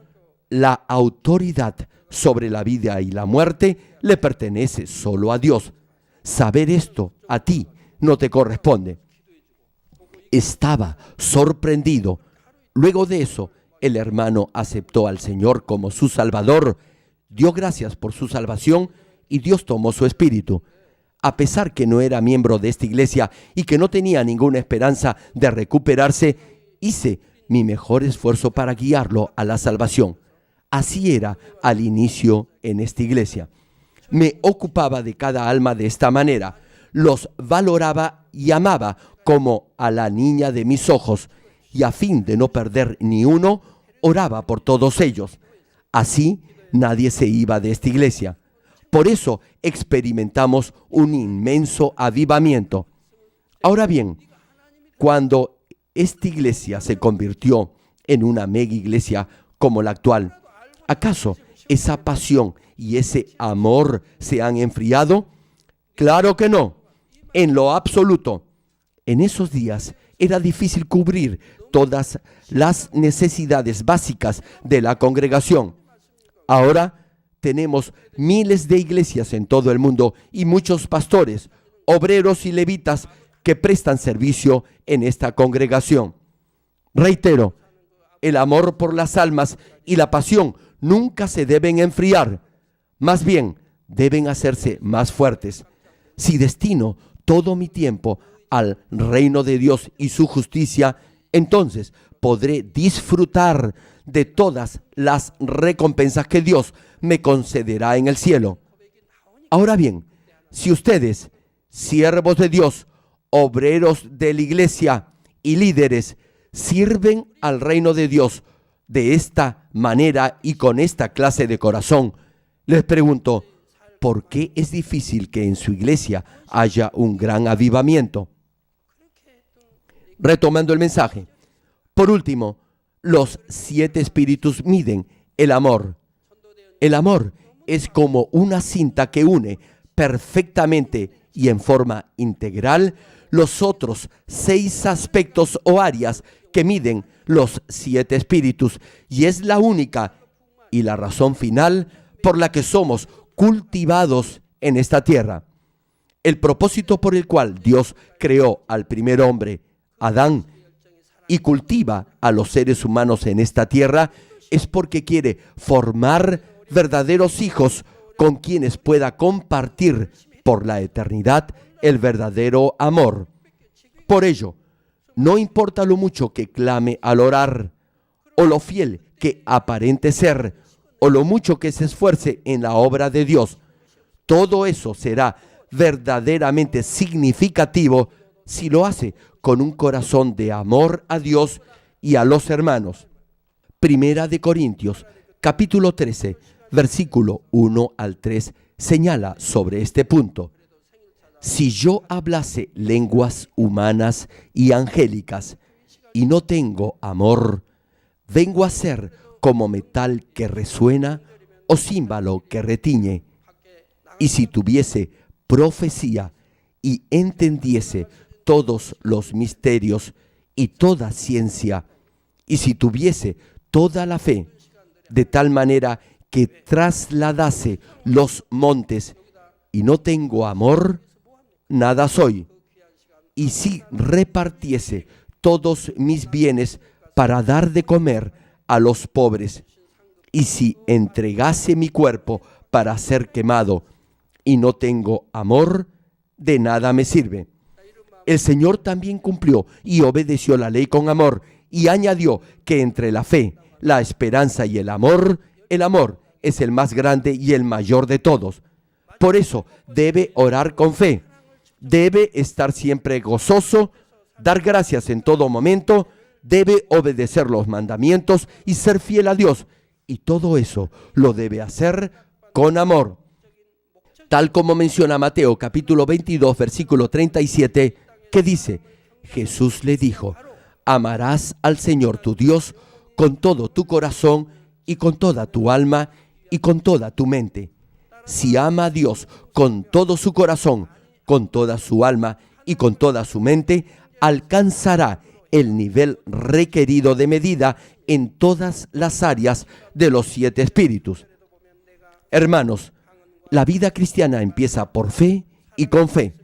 la autoridad sobre la vida y la muerte le pertenece solo a Dios. Saber esto a ti no te corresponde. Estaba sorprendido. Luego de eso, el hermano aceptó al Señor como su Salvador, dio gracias por su salvación y Dios tomó su espíritu. A pesar que no era miembro de esta iglesia y que no tenía ninguna esperanza de recuperarse, hice mi mejor esfuerzo para guiarlo a la salvación. Así era al inicio en esta iglesia. Me ocupaba de cada alma de esta manera. Los valoraba y amaba como a la niña de mis ojos, y a fin de no perder ni uno, oraba por todos ellos. Así nadie se iba de esta iglesia. Por eso experimentamos un inmenso avivamiento. Ahora bien, cuando esta iglesia se convirtió en una mega iglesia como la actual, ¿acaso esa pasión y ese amor se han enfriado? Claro que no, en lo absoluto. En esos días era difícil cubrir todas las necesidades básicas de la congregación. Ahora tenemos miles de iglesias en todo el mundo y muchos pastores, obreros y levitas que prestan servicio en esta congregación. Reitero, el amor por las almas y la pasión nunca se deben enfriar, más bien deben hacerse más fuertes. Si destino todo mi tiempo al reino de Dios y su justicia, entonces podré disfrutar de todas las recompensas que Dios me concederá en el cielo. Ahora bien, si ustedes, siervos de Dios, obreros de la iglesia y líderes, sirven al reino de Dios de esta manera y con esta clase de corazón, les pregunto, ¿por qué es difícil que en su iglesia haya un gran avivamiento? Retomando el mensaje. Por último, los 7 espíritus miden el amor. El amor es como una cinta que une perfectamente y en forma integral los otros 6 aspectos o áreas que miden los 7 espíritus, y es la única y la razón final por la que somos cultivados en esta tierra. El propósito por el cual Dios creó al primer hombre, Adán, y cultiva a los seres humanos en esta tierra es porque quiere formar verdaderos hijos con quienes pueda compartir por la eternidad el verdadero amor. Por ello, no importa lo mucho que clame al orar, o lo fiel que aparente ser, o lo mucho que se esfuerce en la obra de Dios, todo eso será verdaderamente significativo si lo hace con un corazón de amor a Dios y a los hermanos. Primera de Corintios, capítulo 13, versículo 1 al 3, señala sobre este punto. Si yo hablase lenguas humanas y angélicas y no tengo amor, vengo a ser como metal que resuena o címbalo que retiñe. Y si tuviese profecía y entendiese todos los misterios y toda ciencia, y si tuviese toda la fe, de tal manera que trasladase los montes, y no tengo amor, nada soy. Y si repartiese todos mis bienes para dar de comer a los pobres, y si entregase mi cuerpo para ser quemado, y no tengo amor, de nada me sirve. El Señor también cumplió y obedeció la ley con amor, y añadió que entre la fe, la esperanza y el amor es el más grande y el mayor de todos. Por eso debe orar con fe, debe estar siempre gozoso, dar gracias en todo momento, debe obedecer los mandamientos y ser fiel a Dios. Y todo eso lo debe hacer con amor. Tal como menciona Mateo capítulo 22, versículo 37, que dice, Jesús le dijo, amarás al Señor tu Dios con todo tu corazón y con toda tu alma y con toda tu mente. Si ama a Dios con todo su corazón, con toda su alma y con toda su mente, alcanzará el nivel requerido de medida en todas las áreas de los 7 espíritus. Hermanos, la vida cristiana empieza por fe y con fe.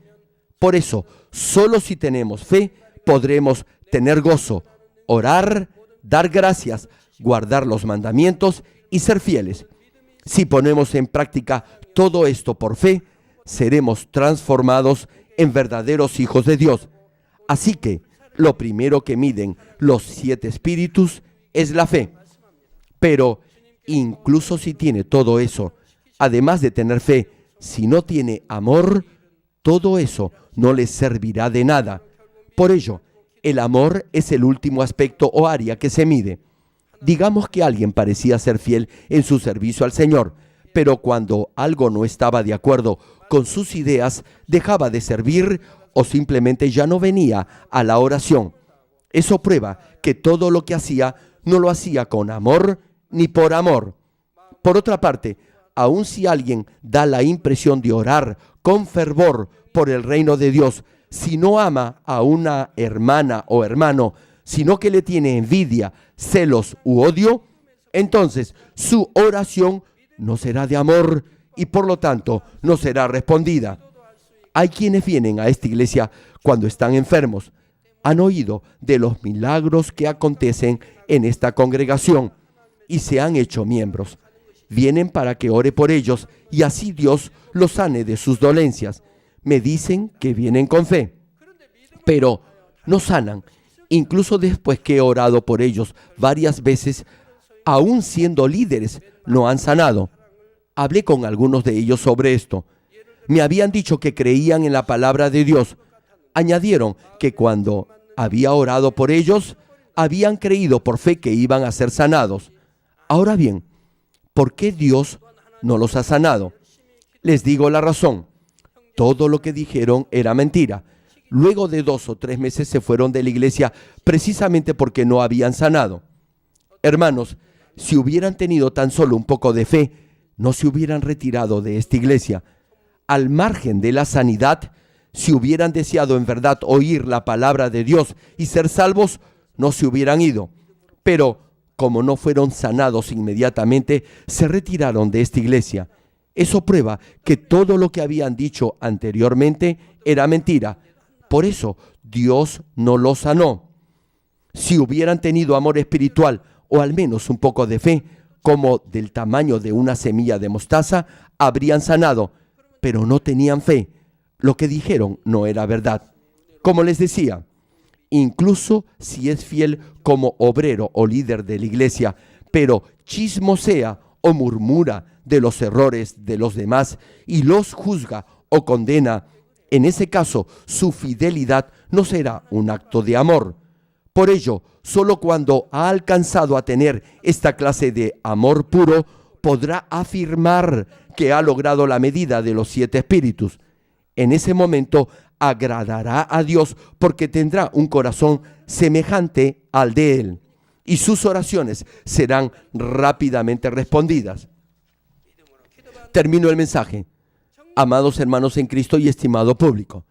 Por eso, solo si tenemos fe, podremos tener gozo, orar, dar gracias, guardar los mandamientos y ser fieles. Si ponemos en práctica todo esto por fe, seremos transformados en verdaderos hijos de Dios. Así que, lo primero que miden los 7 espíritus es la fe. Pero, incluso si tiene todo eso, además de tener fe, si no tiene amor, todo eso no le servirá de nada. Por ello, el amor es el último aspecto o área que se mide. Digamos que alguien parecía ser fiel en su servicio al Señor, pero cuando algo no estaba de acuerdo con sus ideas, dejaba de servir o simplemente ya no venía a la oración. Eso prueba que todo lo que hacía no lo hacía con amor ni por amor. Por otra parte, aun si alguien da la impresión de orar con fervor por el reino de Dios, si no ama a una hermana o hermano, sino que le tiene envidia, celos u odio, entonces su oración no será de amor y por lo tanto no será respondida. Hay quienes vienen a esta iglesia cuando están enfermos. Han oído de los milagros que acontecen en esta congregación y se han hecho miembros. Vienen para que ore por ellos y así Dios los sane de sus dolencias. Me dicen que vienen con fe, pero no sanan Incluso después que he orado por ellos varias veces, aún siendo líderes, no han sanado. Hablé con algunos de ellos sobre esto. Me habían dicho que creían en la palabra de Dios. Añadieron que cuando había orado por ellos, habían creído por fe que iban a ser sanados. Ahora bien, ¿por qué Dios no los ha sanado? Les digo la razón. Todo lo que dijeron era mentira. Luego de 2 o 3 meses se fueron de la iglesia precisamente porque no habían sanado. Hermanos, si hubieran tenido tan solo un poco de fe, no se hubieran retirado de esta iglesia. Al margen de la sanidad, si hubieran deseado en verdad oír la palabra de Dios y ser salvos, no se hubieran ido. Pero como no fueron sanados inmediatamente, se retiraron de esta iglesia. Eso prueba que todo lo que habían dicho anteriormente era mentira. Por eso Dios no los sanó. Si hubieran tenido amor espiritual o al menos un poco de fe, como del tamaño de una semilla de mostaza, habrían sanado, pero no tenían fe. Lo que dijeron no era verdad. Como les decía, incluso si es fiel como obrero o líder de la iglesia, pero chismosea o murmura de los errores de los demás y los juzga o condena, en ese caso su fidelidad no será un acto de amor. Por ello, solo cuando ha alcanzado a tener esta clase de amor puro, podrá afirmar que ha logrado la medida de los 7 espíritus. En ese momento agradará a Dios porque tendrá un corazón semejante al de Él y sus oraciones serán rápidamente respondidas. Termino el mensaje. Amados hermanos en Cristo y estimado público,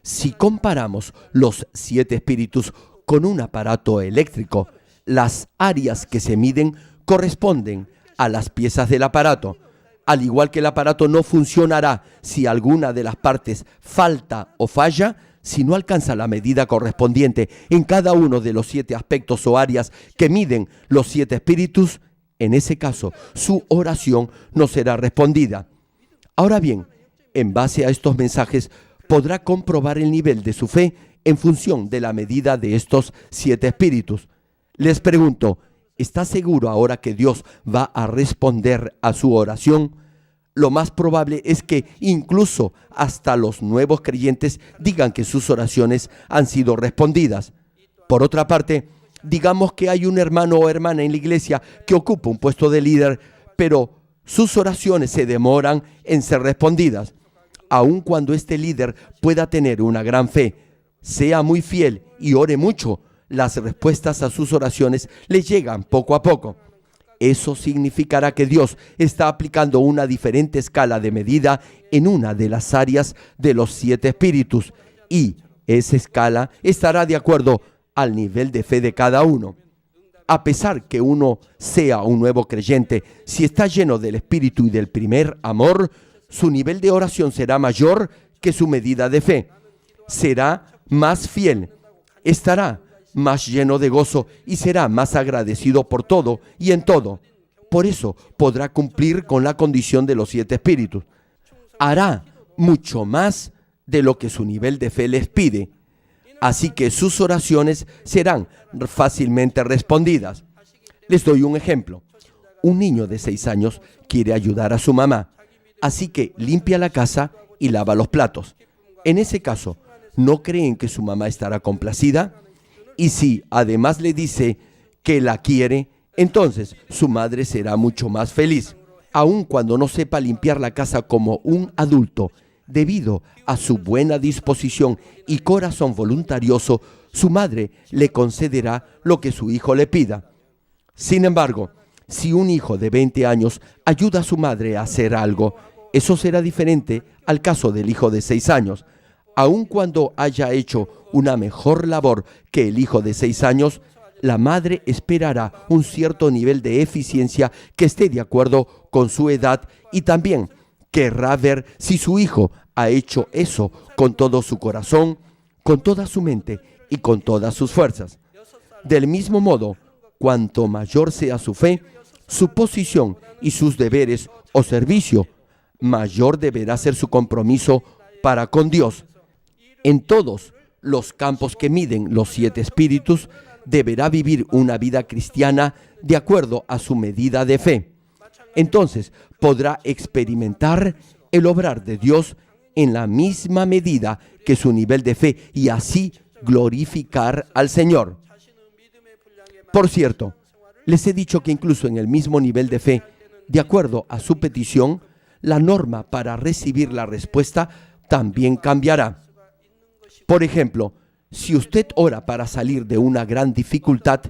si comparamos los 7 espíritus con un aparato eléctrico, las áreas que se miden corresponden a las piezas del aparato. Al igual que el aparato no funcionará si alguna de las partes falta o falla, si no alcanza la medida correspondiente en cada uno de los 7 aspectos o áreas que miden los 7 espíritus, en ese caso su oración no será respondida. Ahora bien, en base a estos mensajes podrá comprobar el nivel de su fe en función de la medida de estos 7 espíritus. Les pregunto, ¿está seguro ahora que Dios va a responder a su oración? Lo más probable es que incluso hasta los nuevos creyentes digan que sus oraciones han sido respondidas. Por otra parte, digamos que hay un hermano o hermana en la iglesia que ocupa un puesto de líder, pero sus oraciones se demoran en ser respondidas. Aun cuando este líder pueda tener una gran fe, sea muy fiel y ore mucho, las respuestas a sus oraciones le llegan poco a poco. Eso significará que Dios está aplicando una diferente escala de medida en una de las áreas de los 7 espíritus y esa escala estará de acuerdo al nivel de fe de cada uno. A pesar que uno sea un nuevo creyente, si está lleno del Espíritu y del primer amor, su nivel de oración será mayor que su medida de fe. Será más fiel, estará más lleno de gozo y será más agradecido por todo y en todo. Por eso podrá cumplir con la condición de los 7 espíritus. Hará mucho más de lo que su nivel de fe les pide. Así que sus oraciones serán fácilmente respondidas. Les doy un ejemplo. Un niño de 6 años quiere ayudar a su mamá, así que limpia la casa y lava los platos. En ese caso, ¿no creen que su mamá estará complacida? Y si además le dice que la quiere, entonces su madre será mucho más feliz. Aun cuando no sepa limpiar la casa como un adulto, debido a su buena disposición y corazón voluntarioso, su madre le concederá lo que su hijo le pida. Sin embargo, si un hijo de 20 años ayuda a su madre a hacer algo, eso será diferente al caso del hijo de 6 años. Aun cuando haya hecho una mejor labor que el hijo de 6 años, la madre esperará un cierto nivel de eficiencia que esté de acuerdo con su edad y también querrá ver si su hijo ha hecho eso con todo su corazón, con toda su mente y con todas sus fuerzas. Del mismo modo, cuanto mayor sea su fe, su posición y sus deberes o servicio, mayor deberá ser su compromiso para con Dios. En todos los campos que miden los 7 espíritus, deberá vivir una vida cristiana de acuerdo a su medida de fe. Entonces podrá experimentar el obrar de Dios en la misma medida que su nivel de fe y así glorificar al Señor. Por cierto, les he dicho que incluso en el mismo nivel de fe, de acuerdo a su petición, la norma para recibir la respuesta también cambiará. Por ejemplo, si usted ora para salir de una gran dificultad,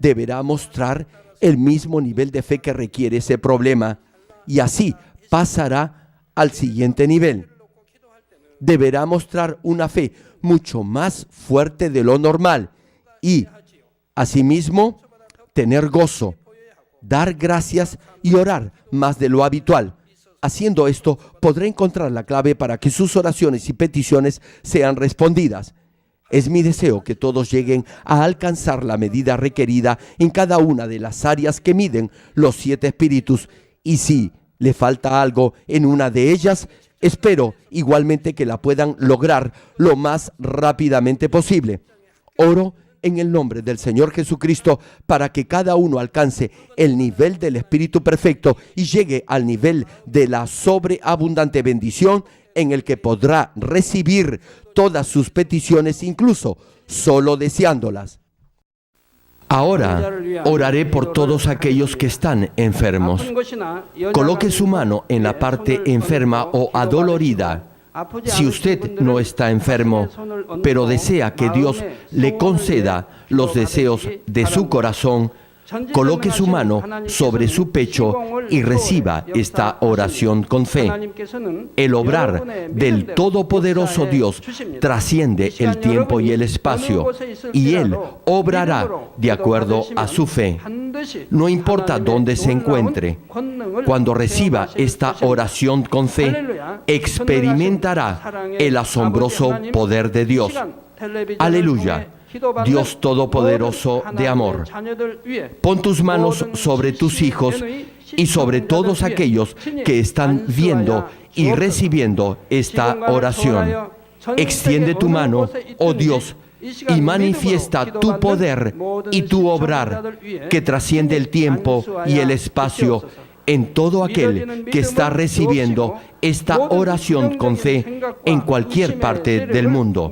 deberá mostrar el mismo nivel de fe que requiere ese problema y así pasará al siguiente nivel. Deberá mostrar una fe mucho más fuerte de lo normal y, asimismo, tener gozo, dar gracias y orar más de lo habitual. Haciendo esto, podrá encontrar la clave para que sus oraciones y peticiones sean respondidas. Es mi deseo que todos lleguen a alcanzar la medida requerida en cada una de las áreas que miden los 7 espíritus, y si le falta algo en una de ellas, espero igualmente que la puedan lograr lo más rápidamente posible. Oro en el nombre del Señor Jesucristo para que cada uno alcance el nivel del Espíritu perfecto y llegue al nivel de la sobreabundante bendición en el que podrá recibir todas sus peticiones, incluso solo deseándolas. Ahora oraré por todos aquellos que están enfermos. Coloque su mano en la parte enferma o adolorida. Si usted no está enfermo, pero desea que Dios le conceda los deseos de su corazón, coloque su mano sobre su pecho y reciba esta oración con fe. El obrar del Todopoderoso Dios trasciende el tiempo y el espacio, y Él obrará de acuerdo a su fe. No importa dónde se encuentre, cuando reciba esta oración con fe, experimentará el asombroso poder de Dios. Aleluya. Dios Todopoderoso de amor, pon tus manos sobre tus hijos y sobre todos aquellos que están viendo y recibiendo esta oración. Extiende tu mano, oh Dios, y manifiesta tu poder y tu obrar que trasciende el tiempo y el espacio en todo aquel que está recibiendo esta oración con fe en cualquier parte del mundo.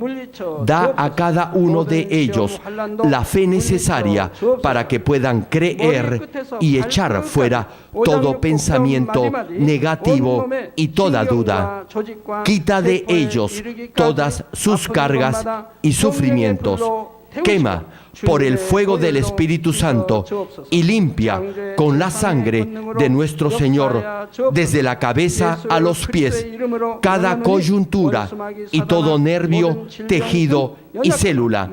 Da a cada uno de ellos la fe necesaria para que puedan creer y echar fuera todo pensamiento negativo y toda duda. Quita de ellos todas sus cargas y sufrimientos. Quema por el fuego del Espíritu Santo y limpia con la sangre de nuestro Señor desde la cabeza a los pies cada coyuntura y todo nervio, tejido y célula.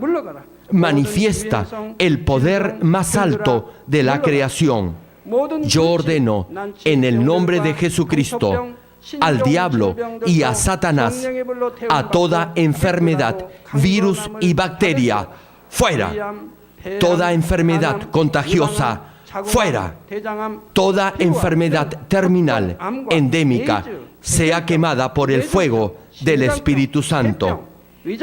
Manifiesta el poder más alto de la creación. Yo ordeno en el nombre de Jesucristo al diablo y a Satanás, a toda enfermedad, virus y bacteria, fuera. Toda enfermedad contagiosa, fuera. Toda enfermedad terminal, endémica, sea quemada por el fuego del Espíritu Santo.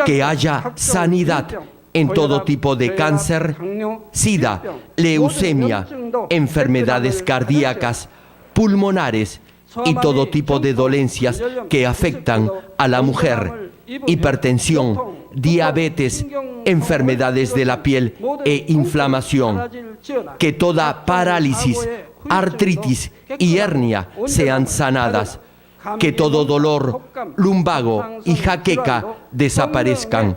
Que haya sanidad en todo tipo de cáncer, sida, leucemia, enfermedades cardíacas, pulmonares y todo tipo de dolencias que afectan a la mujer, hipertensión, diabetes, enfermedades de la piel e inflamación. Que toda parálisis, artritis y hernia sean sanadas. Que todo dolor lumbago y jaqueca desaparezcan.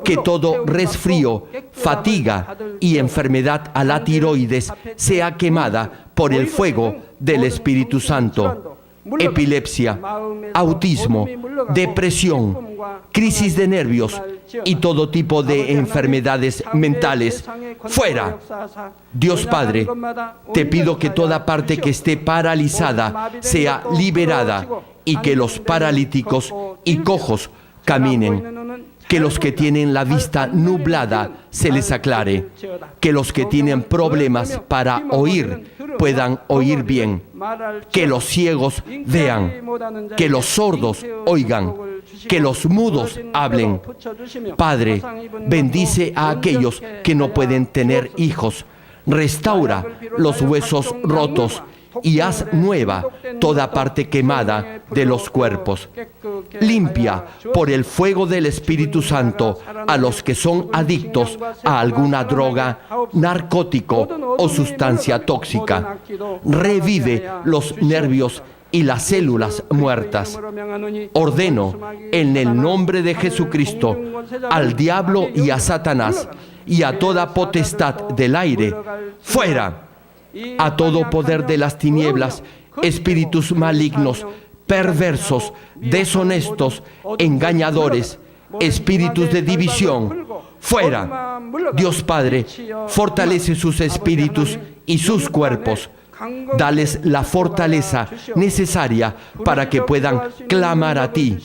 Que todo resfrío, fatiga y enfermedad a la tiroides sea quemada por el fuego del Espíritu Santo. Epilepsia, autismo, depresión, crisis de nervios y todo tipo de enfermedades mentales, fuera. Dios Padre, te pido que toda parte que esté paralizada sea liberada y que los paralíticos y cojos caminen. Que los que tienen la vista nublada se les aclare. Que los que tienen problemas para oír puedan oír bien, que los ciegos vean, que los sordos oigan, que los mudos hablen. Padre, bendice a aquellos que no pueden tener hijos, restaura los huesos rotos y haz nueva toda parte quemada de los cuerpos. Limpia por el fuego del Espíritu Santo a los que son adictos a alguna droga, narcótico o sustancia tóxica. Revive los nervios y las células muertas. Ordeno en el nombre de Jesucristo al diablo y a Satanás y a toda potestad del aire, fuera. A todo poder de las tinieblas, espíritus malignos, perversos, deshonestos, engañadores, espíritus de división, fuera. Dios Padre, fortalece sus espíritus y sus cuerpos. Dales la fortaleza necesaria para que puedan clamar a ti.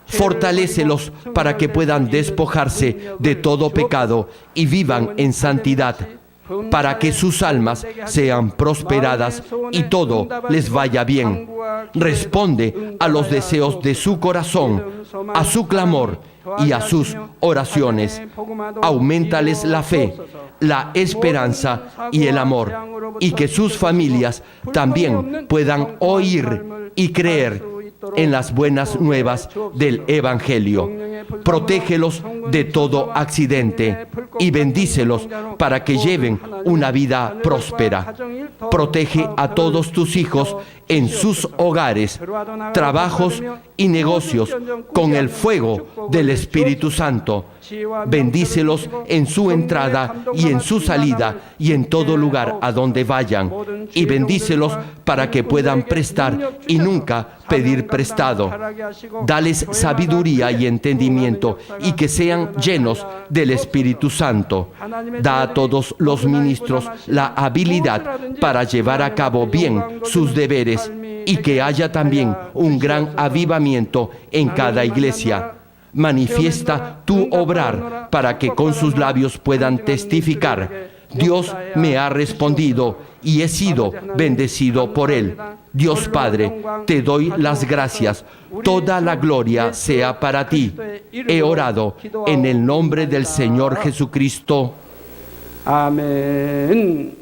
Fortalécelos para que puedan despojarse de todo pecado y vivan en santidad, para que sus almas sean prosperadas y todo les vaya bien. Responde a los deseos de su corazón, a su clamor y a sus oraciones. Auméntales la fe, la esperanza y el amor, y que sus familias también puedan oír y creer en las buenas nuevas del Evangelio. Protégelos de todo accidente y bendícelos para que lleven una vida próspera. Protege a todos tus hijos en sus hogares, trabajos y negocios con el fuego del Espíritu Santo. Bendícelos en su entrada y en su salida y en todo lugar a donde vayan. Y bendícelos para que puedan prestar y nunca pedir prestado. Dales sabiduría y entendimiento y que sean llenos del Espíritu Santo. Da a todos los ministros la habilidad para llevar a cabo bien sus deberes y que haya también un gran avivamiento en cada iglesia. Manifiesta tu obrar para que con sus labios puedan testificar: Dios me ha respondido y he sido bendecido por Él. Dios Padre, te doy las gracias. Toda la gloria sea para ti. He orado en el nombre del Señor Jesucristo. Amén.